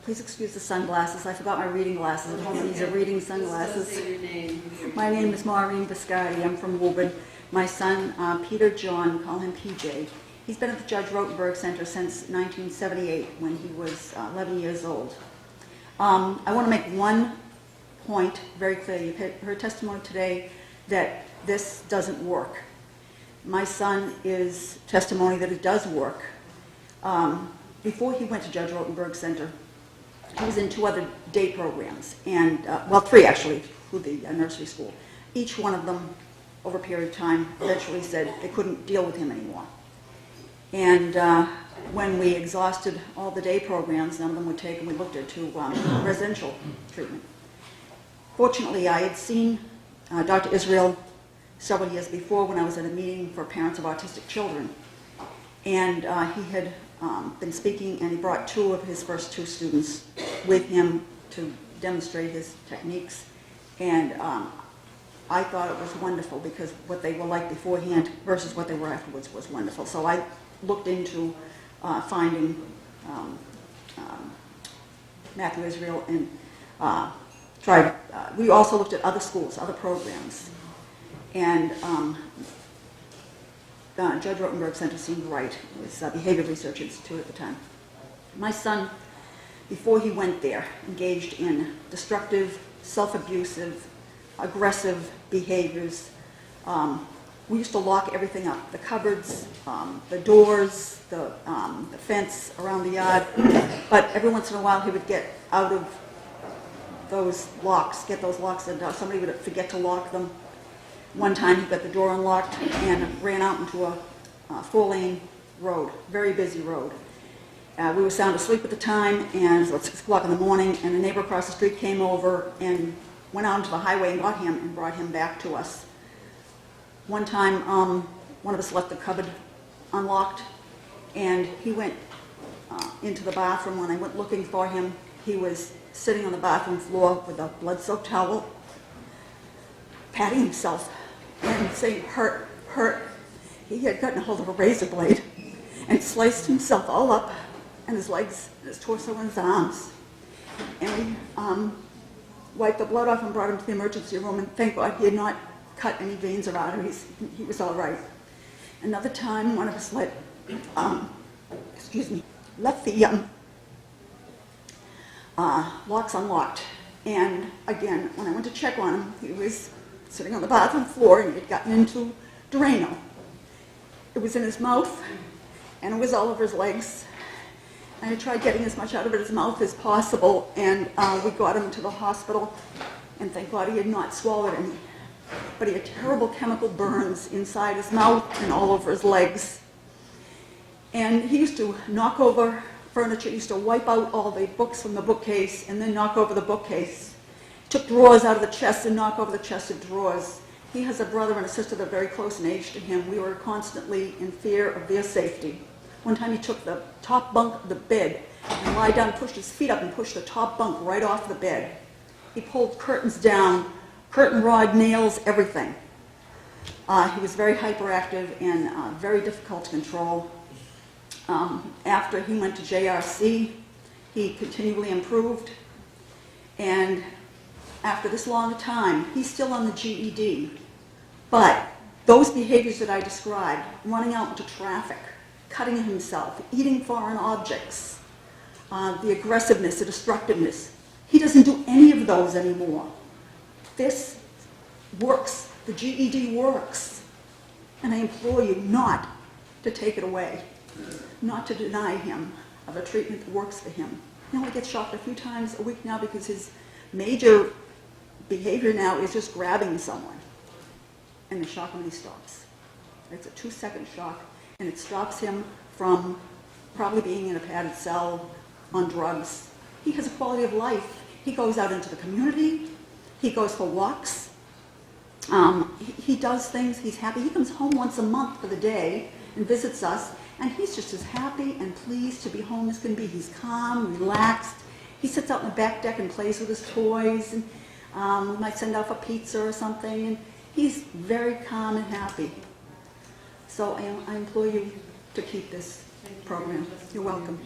Please excuse the sunglasses. I forgot my reading glasses at home. These are reading sunglasses. Say your name. My name is Maureen Biscardi. I'm from Woburn. My son, Peter John, call him PJ. He's been at the Judge Rotenberg Center since 1978 when he was 11 years old. I want to make one point very clear. You've heard testimony today that this doesn't work. My son is testimony that it does work. Before he went to Judge Rotenberg Center, he was in 2 other day programs, and well, 3 actually, through the nursery school. Each one of them, over a period of time, eventually said they couldn't deal with him anymore. And when we exhausted all the day programs, none of them would take, and we looked into residential treatment. Fortunately, I had seen Dr. Israel several years before when I was at a meeting for parents of autistic children. And he had been speaking, and he brought 2 of his first 2 students with him to demonstrate his techniques. And I thought it was wonderful because what they were like beforehand versus what they were afterwards was wonderful. So I looked into finding Matthew Israel and tried. We also looked at other schools, other programs. And Judge Rotenberg Center seemed right. It was Behavior Research Institute at the time. My son, before he went there, engaged in destructive, self-abusive, aggressive behaviors. We used to lock everything up, the cupboards, the doors, the fence around the yard. But every once in a while he would get out of those locks, get those locks, and somebody would forget to lock them. One time he got the door unlocked and ran out into a 4-lane road, very busy road. We were sound asleep at the time, and so it's 6 o'clock in the morning, and a neighbor across the street came over and went out onto the highway and got him and brought him back to us. One time, one of us left the cupboard unlocked, and he went into the bathroom. When I went looking for him, he was sitting on the bathroom floor with a blood-soaked towel, patting himself and saying, "Hurt, hurt." He had gotten a hold of a razor blade and sliced himself all up, and his legs, his torso, and his arms. And we wiped the blood off and brought him to the emergency room, and thank God he had not cut any veins or arteries. He was all right. Another time, one of us left the locks unlocked. And again, when I went to check on him, he was sitting on the bathroom floor, and he had gotten into Drano. It was in his mouth, and it was all over his legs. I tried getting as much out of his mouth as possible, and we got him to the hospital, and thank God he had not swallowed any. But he had terrible chemical burns inside his mouth and all over his legs. And he used to knock over furniture. He used to wipe out all the books from the bookcase and then knock over the bookcase. Took drawers out of the chest and knock over the chest of drawers. He has a brother and a sister that are very close in age to him. We were constantly in fear of their safety. One time he took the top bunk of the bed and lied down, pushed his feet up and pushed the top bunk right off the bed. He pulled curtains down, curtain rod, nails, everything. He was very hyperactive and very difficult to control. After he went to JRC, he continually improved. And after this long time, he's still on the GED. But those behaviors that I described, running out into traffic, cutting himself, eating foreign objects, the aggressiveness, the destructiveness, he doesn't do any of those anymore. This works. The GED works. And I implore you not to take it away, not to deny him of a treatment that works for him. He only gets shocked a few times a week now because his major behavior now is just grabbing someone. And the shock when he stops. It's a 2-second shock, and it stops him from probably being in a padded cell on drugs. He has a quality of life. He goes out into the community. He goes for walks. He does things. He's happy. He comes home once a month for the day and visits us, and he's just as happy and pleased to be home as can be. He's calm, relaxed. He sits out on the back deck and plays with his toys, and we might send out for pizza or something, and he's very calm and happy. So I implore you to keep this program. You're welcome.